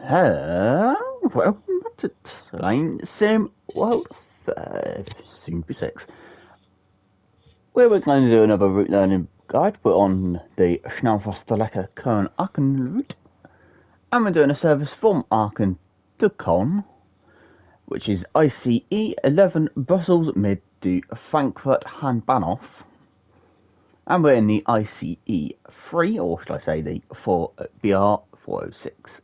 Welcome to Train Sim World 5, soon to be 6, where we're going to do another route learning guide. We're on the Schnellfahrstrecke Köln-Aachen route, and we're doing a service from Aachen to Köln, which is ICE 11 Brussels Mid to Frankfurt Hauptbahnhof, and we're in the ICE 3, or should I say the BR 406.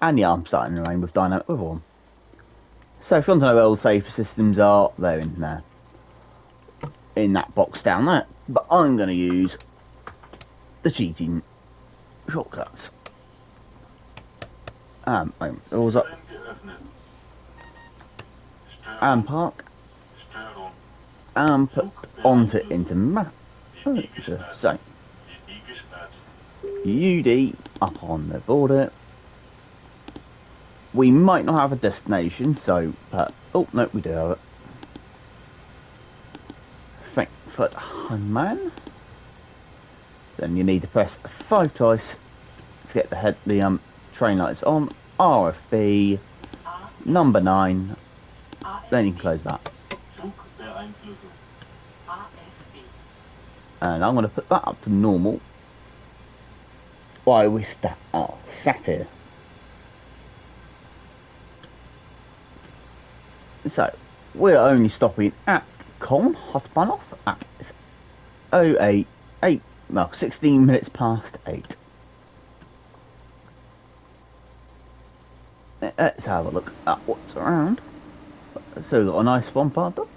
And yeah, I'm starting to rain with dynamic with one. So if you want to know where all the safety systems are, they're in there. In that box down there. But I'm going to use the cheating shortcuts. Doors up. And park. And put onto into map. So UD up on the border. We might not have a destination, so oh no, we do have it. Frankfurt Hauptbahnhof. Then you need to press 5 twice to get the train lights on. RFB number 9. Then you can close that. And I'm going to put that up to normal while we sat here. So we're only stopping at Köln Hauptbahnhof at 16 minutes past 8. Let's have a look at what's around. So we've got a nice one part up,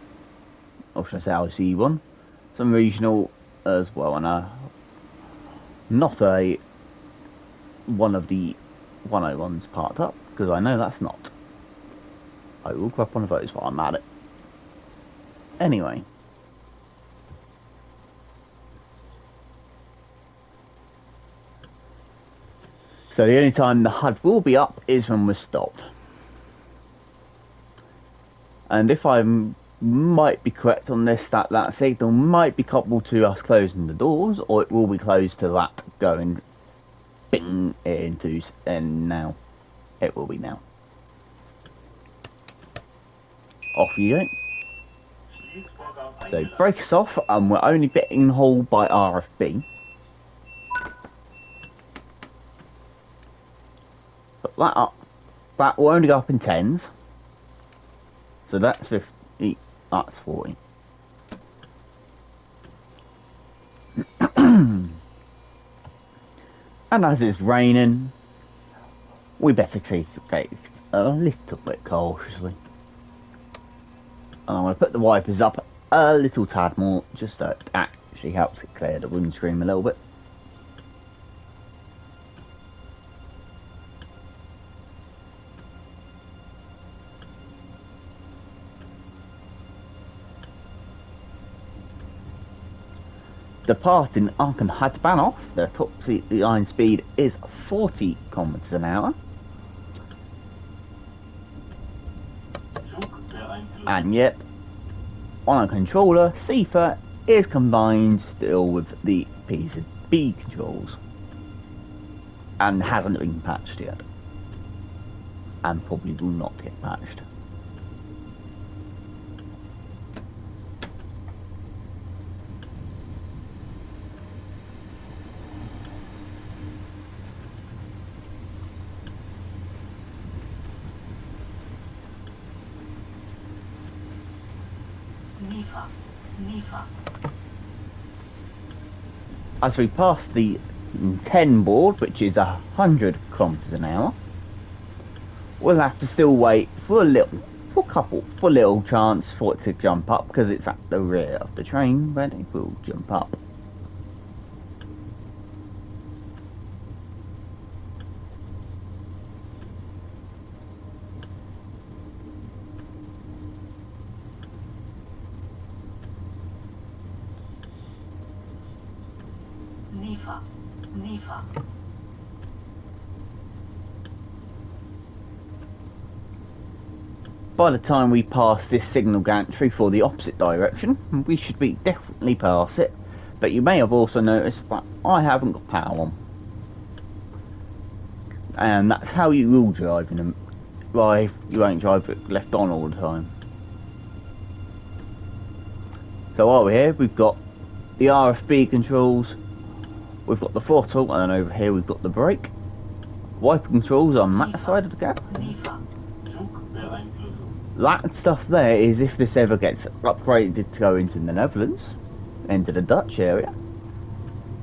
or should I say LC one, some regional as well, and not one of the 101s parked up, because I know that's not. I will grab one of those while I'm at it. Anyway. So the only time the HUD will be up is when we're stopped. And if I might be correct on this, that signal might be coupled to us closing the doors, or it will be closed to that going bing into, and now. It will be now. Off you go. So break us off, and we're only getting hauled by RFB. Put that up. That will only go up in 10s. So that's 50. That's 40. And as it's raining, we better take it a little bit cautiously. And I'm going to put the wipers up a little tad more, just so it actually helps it clear the windscreen a little bit. Departing Aachen Hauptbahnhof, the top line speed is 40 kilometers an hour. And yep, on a controller, CIFA is combined still with the PCB controls. And hasn't been patched yet. And probably will not get patched. As we pass the 10 board, which is 100 kilometers an hour, we'll have to still wait for a little chance for it to jump up, because it's at the rear of the train, but it will jump up. By the time we pass this signal gantry for the opposite direction, we should be definitely past it, but you may have also noticed that I haven't got power on. And that's how you will drive in them. Right, you won't drive it left on all the time. So over here we've got the RFB controls, we've got the throttle, and then over here we've got the brake. Wiper controls on that side of the cab. That stuff there is if this ever gets upgraded to go into the Netherlands, into the Dutch area.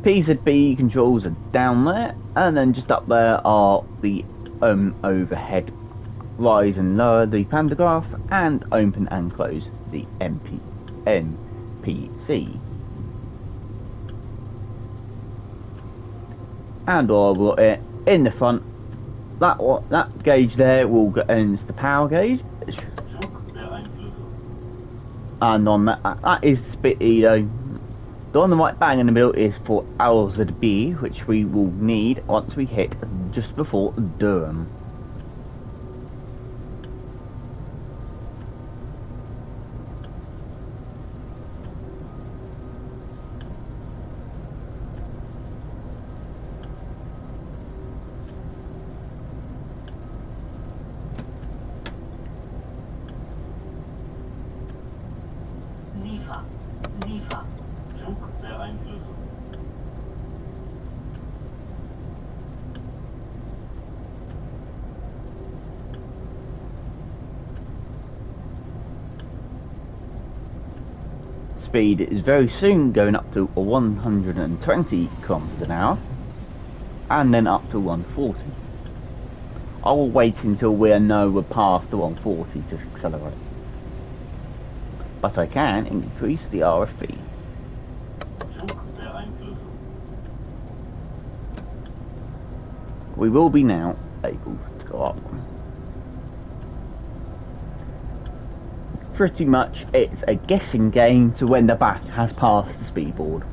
PZB controls are down there, and then just up there are the overhead rise and lower the pantograph, and open and close the MPC. And I've got it in the front. That gauge there will go ends the power gauge, and on that is the speedo. The one right bang in the middle is for LZB, which we will need once we hit just before Durham. Speed is very soon going up to 120 kilometers an hour, and then up to 140. I will wait until we know we're past the 140 to accelerate, but I can increase the RFB. We will be now able to go up. Pretty much it's a guessing game to when the back has passed the speedboard.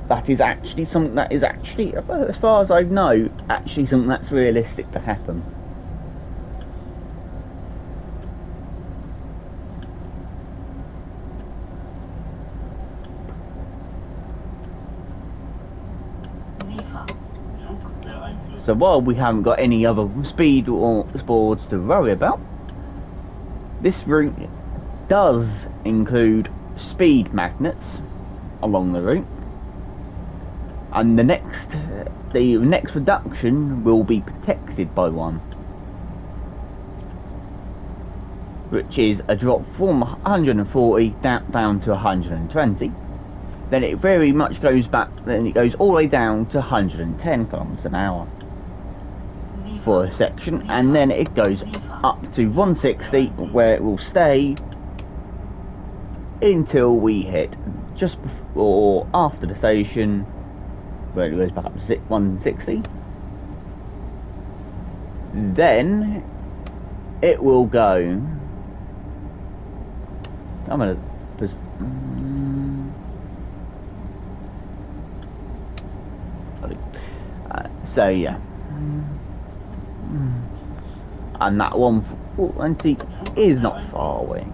That is actually something that is actually, as far as I know, actually something that's realistic to happen. So while we haven't got any other speed or boards to worry about, this route does include speed magnets along the route, and the next reduction will be protected by one, which is a drop from 140 down to 120. Then it very much goes back, then it goes all the way down to 110 kilometers an hour for a section, and then it goes up to 160, where it will stay until we hit just before after the station, where it goes back up to 160. Then it will go. I'm gonna so yeah, and that 120 is not far away.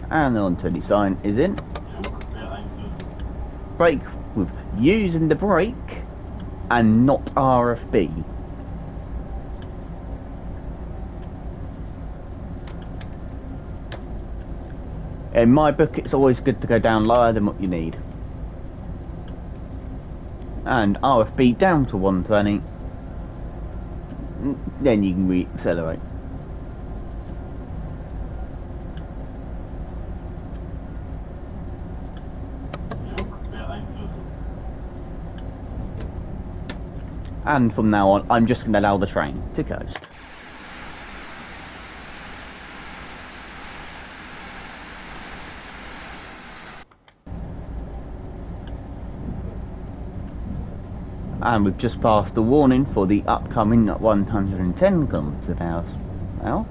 And the 120 sign is in. Brake with using the brake and not RFB. In my book, it's always good to go down lower than what you need. And RFB down to 120. Then you can re-accelerate. And from now on, I'm just going to allow the train to coast. And we've just passed the warning for the upcoming 110 kilometers an hour now.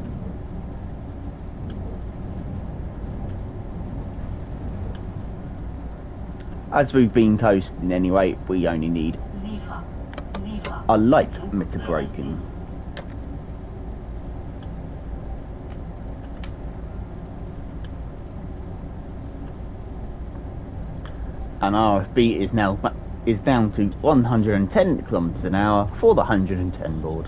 As we've been coasting anyway, we only need a light bit of braking. And RFB is down to 110 kilometers an hour for the 110 board.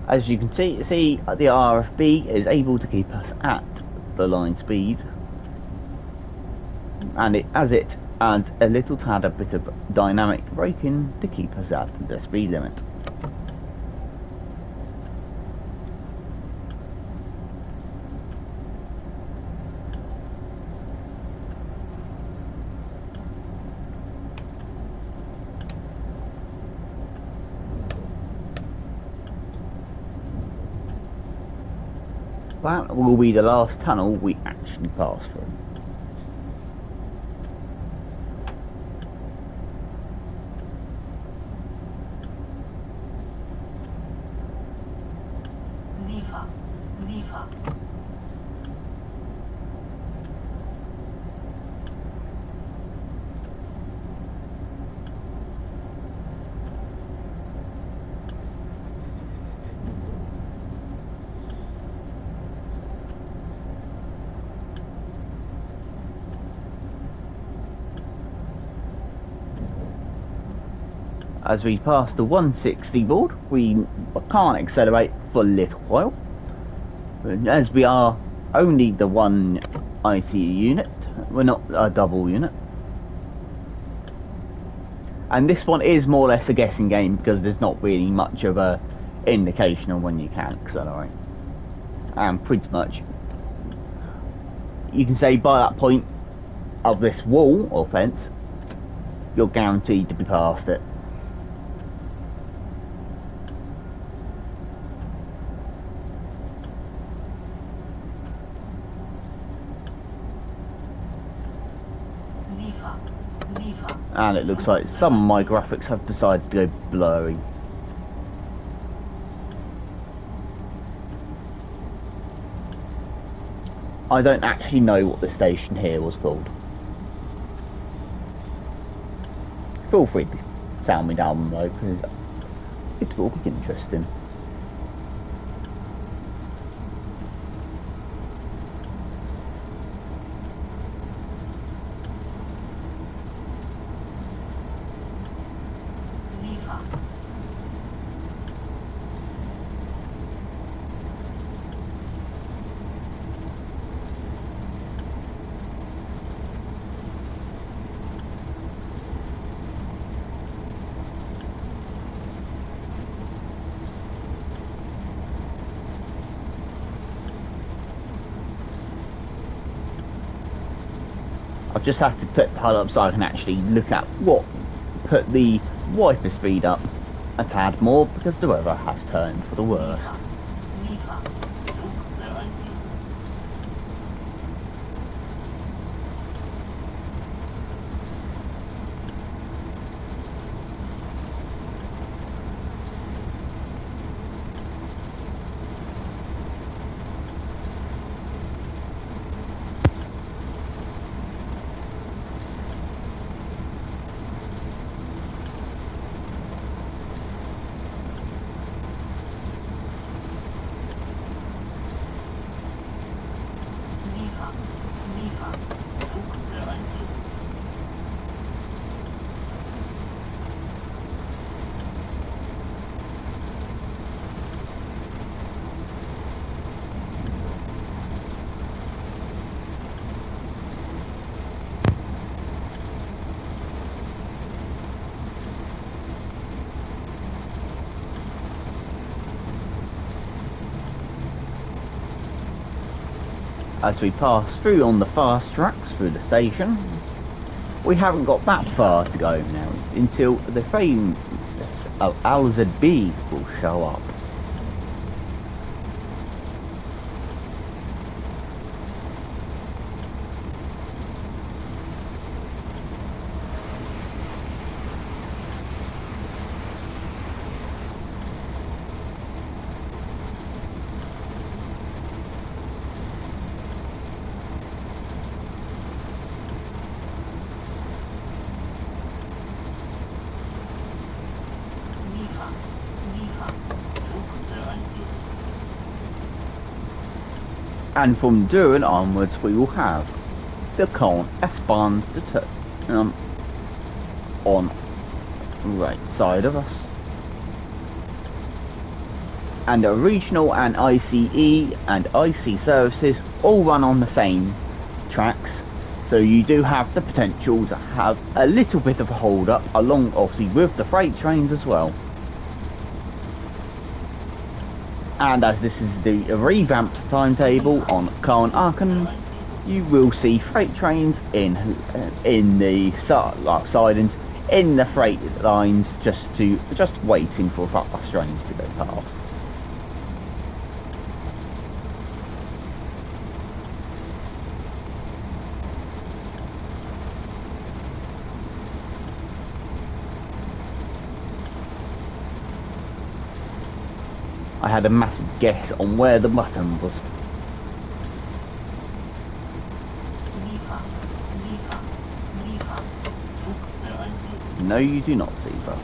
As you can see, the RFB is able to keep us at the line speed, and it adds a little tad a bit of dynamic braking to keep us at the speed limit. That will be the last tunnel we actually pass through. As we pass the 160 board, we can't accelerate for a little while, as we are only the one IC unit, we're not a double unit. And this one is more or less a guessing game because there's not really much of a indication on when you can accelerate. And pretty much, you can say by that point of this wall or fence, you're guaranteed to be past it. And it looks like some of my graphics have decided to go blurry. I don't actually know what the station here was called. Feel free to sound me down below because it will be interesting. I've just had to put the HUD up so I can actually look at put the wiper speed up a tad more because the weather has turned for the worst. as we pass through on the fast tracks through the station. We haven't got that far to go now until the famous LZB will show up. And from Düren onwards we will have the Köln S-Bahn on the right side of us. And the regional and ICE and IC services all run on the same tracks. So you do have the potential to have a little bit of a hold up along obviously with the freight trains as well. And as this is the revamped timetable on Aachen, you will see freight trains in the sidings, in the freight lines, just waiting for fast trains to go past. I had a massive guess on where the button was. No, you do not, Zebra.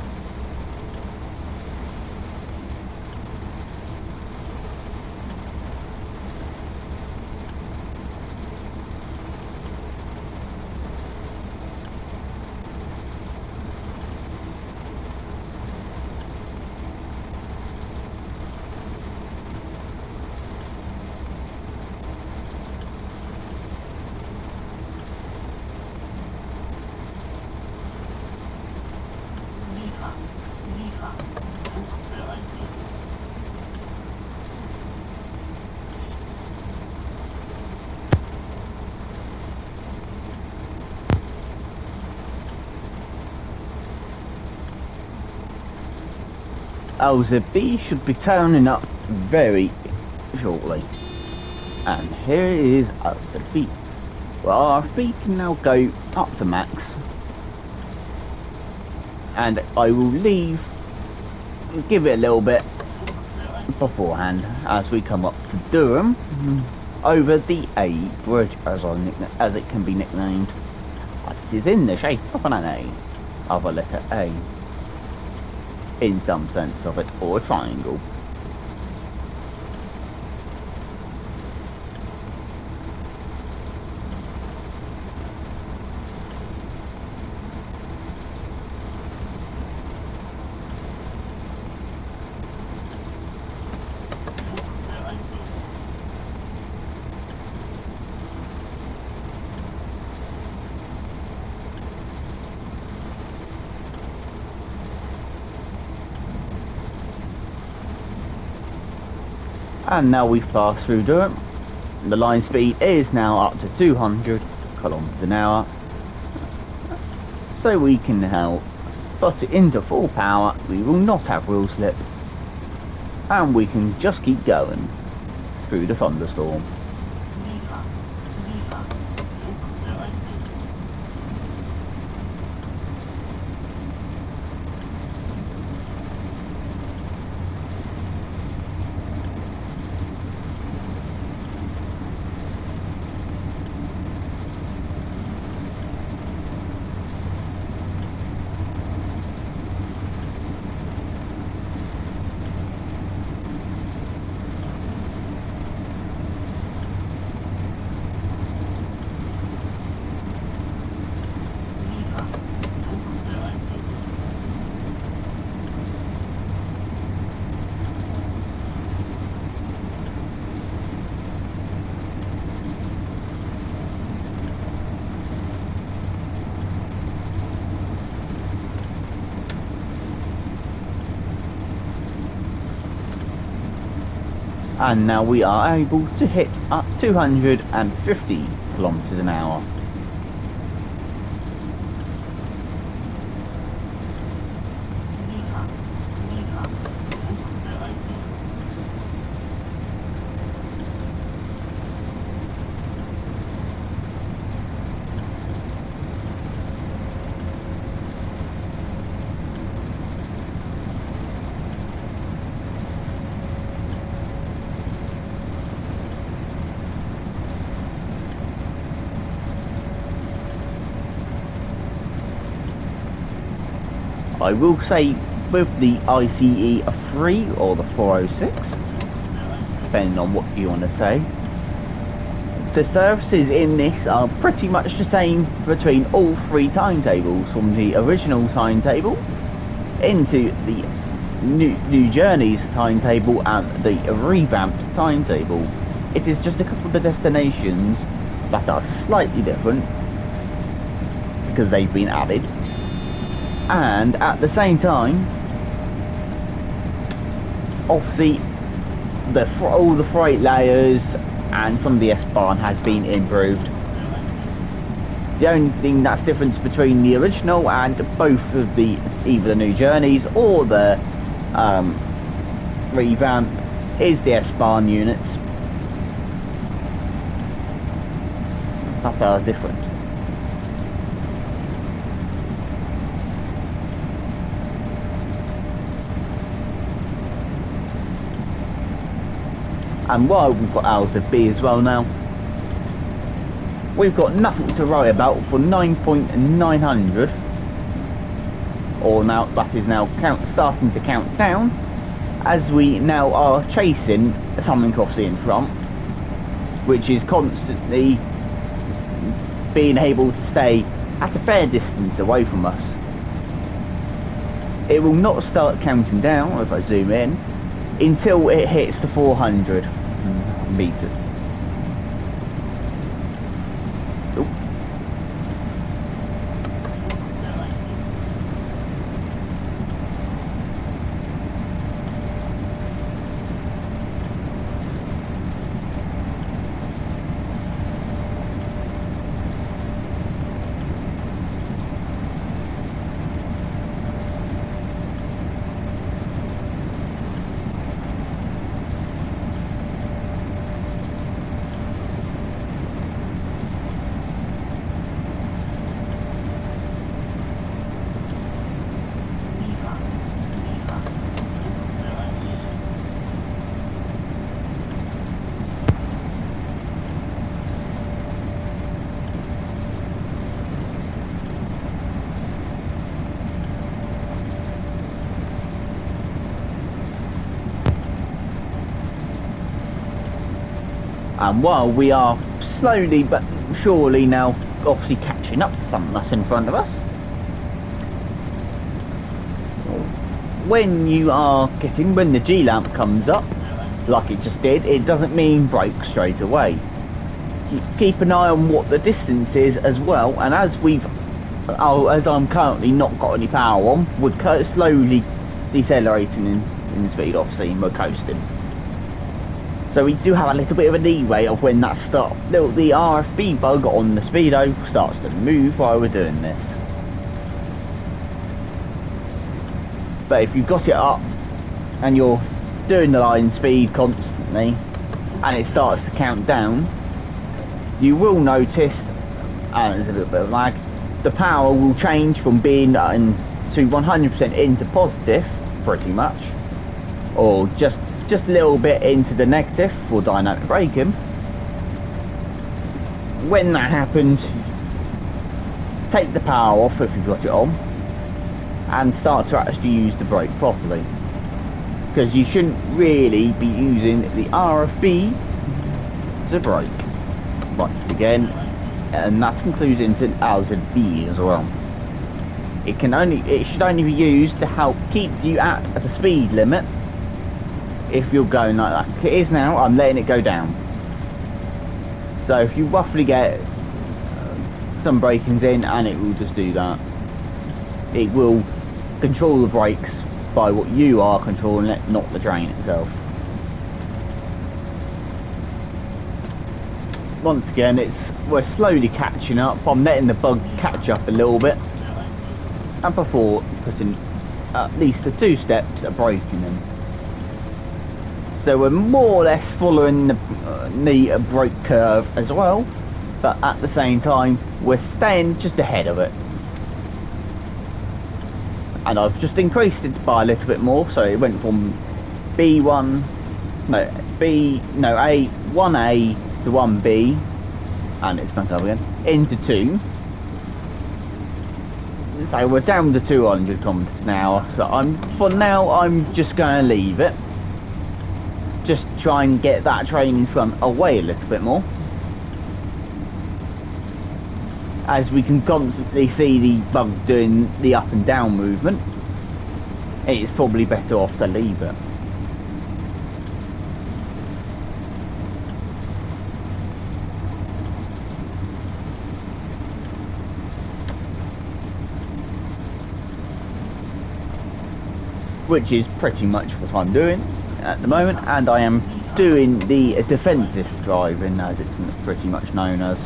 LZB should be turning up very shortly. And here is LZB. Well, our speed can now go up to max. And I will leave, give it a little bit beforehand as we come up to Durham over the A bridge, as it can be nicknamed, as it is in the shape of an A, of a letter A, in some sense of it, or a triangle. And now we've passed through Durham. The line speed is now up to 200 kilometers an hour. So we can now put it into full power. We will not have wheel slip. And we can just keep going through the thunderstorm. And now we are able to hit up 250 kilometers an hour. I will say, with the ICE 3 or the 406, depending on what you want to say, the services in this are pretty much the same between all three timetables, from the original timetable into the new journeys timetable and the revamped timetable. It is just a couple of the destinations that are slightly different because they've been added. And at the same time, obviously, all the freight layers and some of the S-Bahn has been improved. The only thing that's different between the original and both of either the new journeys or the revamp is the S-Bahn units that are different. And while we've got hours of B as well now, we've got nothing to worry about for 9.900, or now that is now starting to count down, as we now are chasing something obviously in front, which is constantly being able to stay at a fair distance away from us. It will not start counting down if I zoom in until it hits the 400 meters. And while we are slowly but surely now obviously catching up to something that's in front of us, when the G lamp comes up, like it just did, it doesn't mean brake straight away. You keep an eye on what the distance is as well, and as I'm currently not got any power on, we're slowly decelerating in speed, obviously, and we're coasting. So we do have a little bit of a leeway of when that the RFB bug on the speedo starts to move while we're doing this. But if you've got it up and you're doing the line speed constantly and it starts to count down, you will notice, and there's a little bit of lag, the power will change from being to 100% into positive, pretty much, or just a little bit into the negative for dynamic braking. When that happens, take the power off if you've got it on and start to actually use the brake properly, because you shouldn't really be using the RFB to brake. Right, again, and that includes into LZB as well. It should only be used to help keep you at the speed limit. If you're going like that, it is now, I'm letting it go down. So if you roughly get some brakings in, and it will just do that. It will control the brakes by what you are controlling it, not the train itself. once again, we're slowly catching up. I'm letting the bug catch up a little bit, and before putting at least the 2 steps of braking in. So we're more or less following the brake curve as well, but at the same time we're staying just ahead of it. And I've just increased it by a little bit more, so it went from A1A to 1B, and it's back up again, into 2. So we're down to 200 kilometers an hour. So for now I'm just going to leave it. Just try and get that train in front away a little bit more, as we can constantly see the bug doing the up and down movement. It's probably better off to leave it. Which is pretty much what I'm doing at the moment, and I am doing the defensive driving, as it's pretty much known as.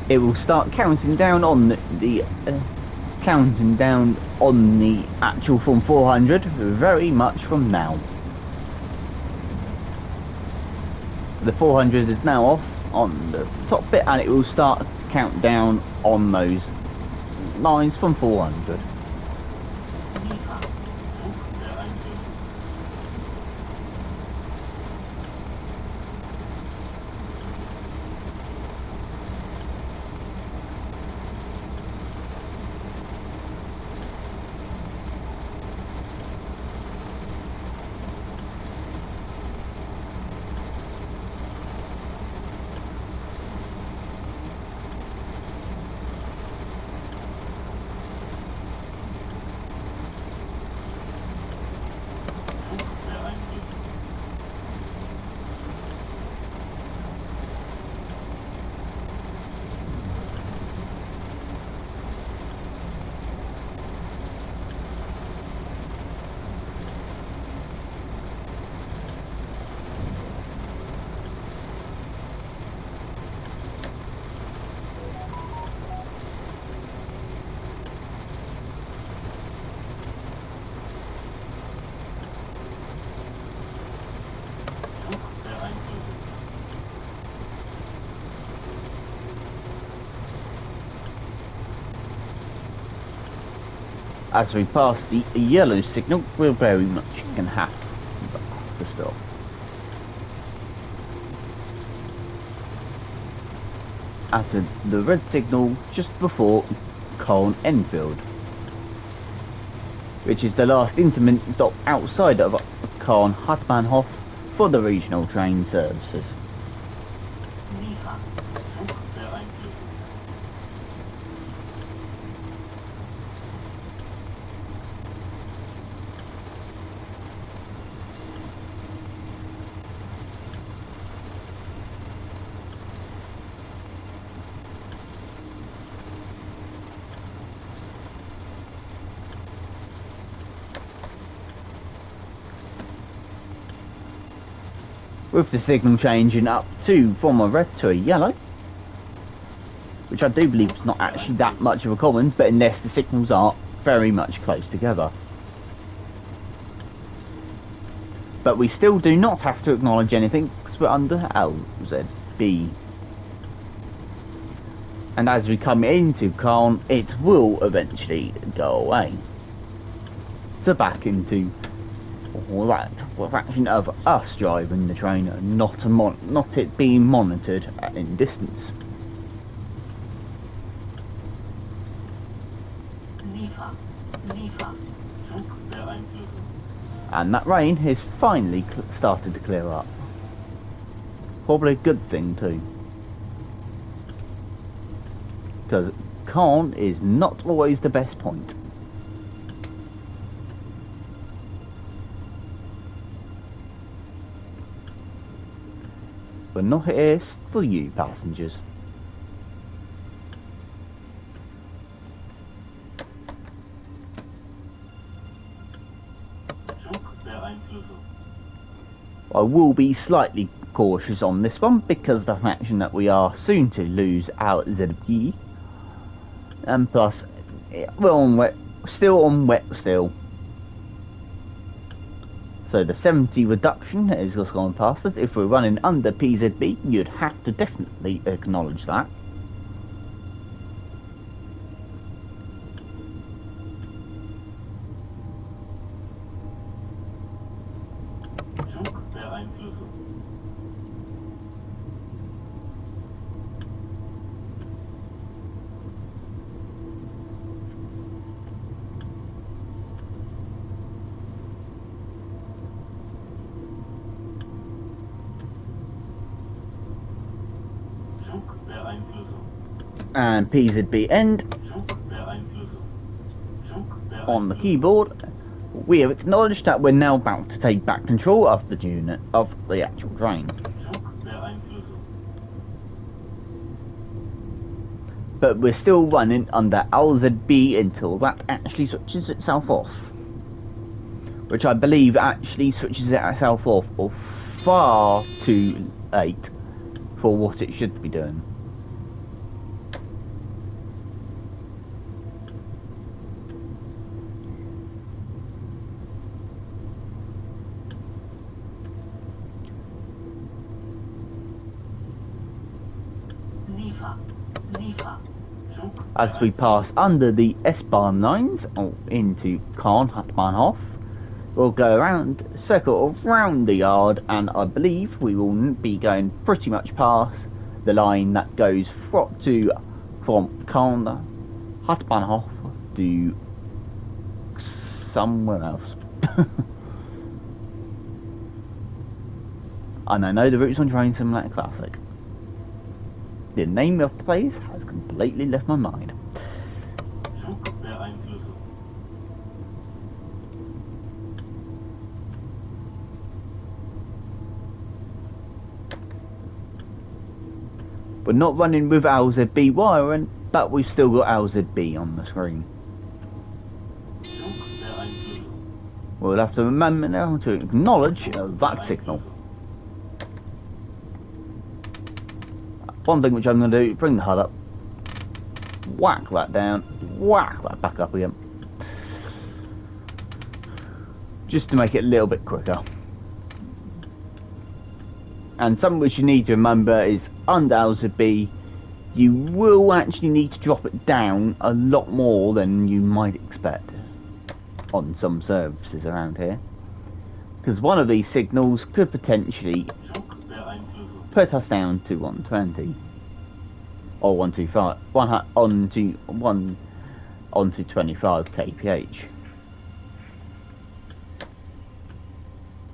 It will start counting down on the actual from 400 very much from now. The 400 is now off on the top bit, and it will start to count down on those lines from 400. As we pass the yellow signal, we're very much going to have to stop. At the red signal just before Köln-Enfield, which is the last intermittent stop outside of Köln-Hauptbahnhof for the regional train services. With the signal changing up from a red to a yellow, which I do believe is not actually that much of a common, but unless the signals are very much close together. But we still do not have to acknowledge anything because we're under LZB. And as we come into Köln, it will eventually go away. So back into all that fraction of us driving the train, not it being monitored in distance. And that rain has finally started to clear up. Probably a good thing too. Because Caen is not always the best point. We're not here for you passengers. I will be slightly cautious on this one because of the fact that we are soon to lose our ZP, and plus we're on wet, still on wet still. So the 70 reduction has just gone past us. If we're running under PZB, you'd have to definitely acknowledge that. And PZB end on the keyboard. We have acknowledged that we're now about to take back control of the unit of the actual train. But we're still running under LZB until that actually switches itself off. Which I believe actually switches itself off far too late for what it should be doing. As we pass under the S-Bahn lines into Caen Hauptbahnhof, we'll go around, circle around the yard, and I believe we will be going pretty much past the line that goes from Caen Hauptbahnhof to somewhere else. And I know the routes on Train Simulator Classic. The name of the place has completely left my mind. We're not running with LZB wiring, but we've still got LZB on the screen. We'll have to remember now to acknowledge that signal. One thing which I'm going to do, bring the HUD up, whack that down, whack that back up again, just to make it a little bit quicker. And something which you need to remember is under LZB, you will actually need to drop it down a lot more than you might expect on some services around here, because one of these signals could potentially put us down to 120 or 125, onto 25 kph.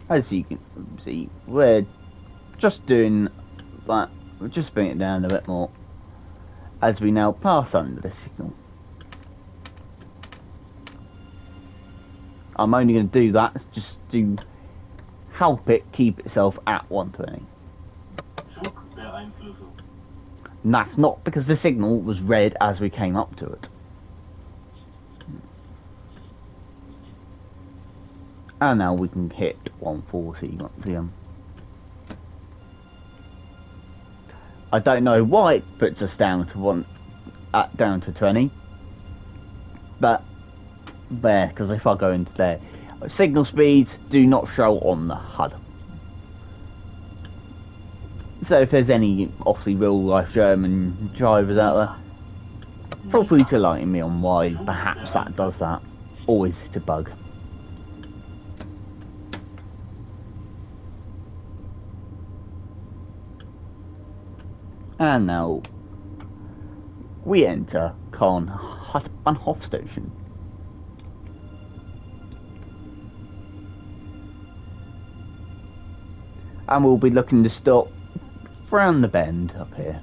As you can see, we're just doing that. We're just bringing it down a bit more as we now pass under the signal. I'm only going to do that just to help it keep itself at 120. And that's not because the signal was red as we came up to it. And now we can hit 140 once again. I don't know why it puts us down to down to 20, but there, because if I go into there, signal speeds do not show on the HUD. So if there's any obviously real life German drivers out there, feel free to enlighten me on why perhaps that does that, or is it a bug? And now we enter Caen Hauptbahnhof station. and we'll be looking to stop round the bend up here.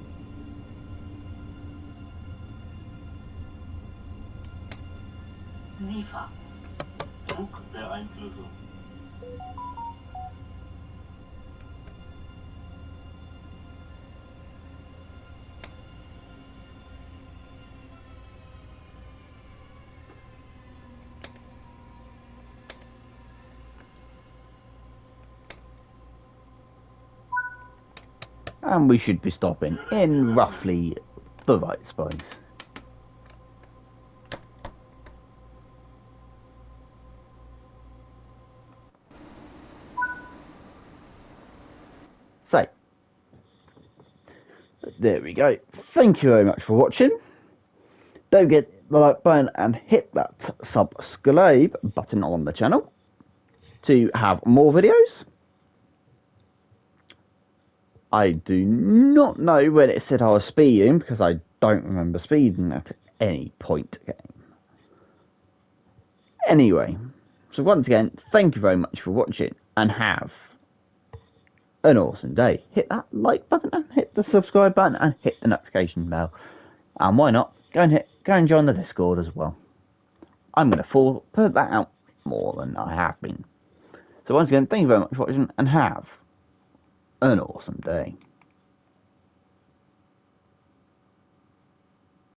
And we should be stopping in roughly the right space. So, there we go. Thank you very much for watching. Don't forget the like button and hit that subscribe button on the channel to have more videos. I do not know when it said I was speeding because I don't remember speeding at any point game. Anyway, so once again, thank you very much for watching and have an awesome day. Hit that like button and hit the subscribe button and hit the notification bell. And why not, go and join the Discord as well. I'm going to put that out more than I have been. So once again, thank you very much for watching and have an awesome day.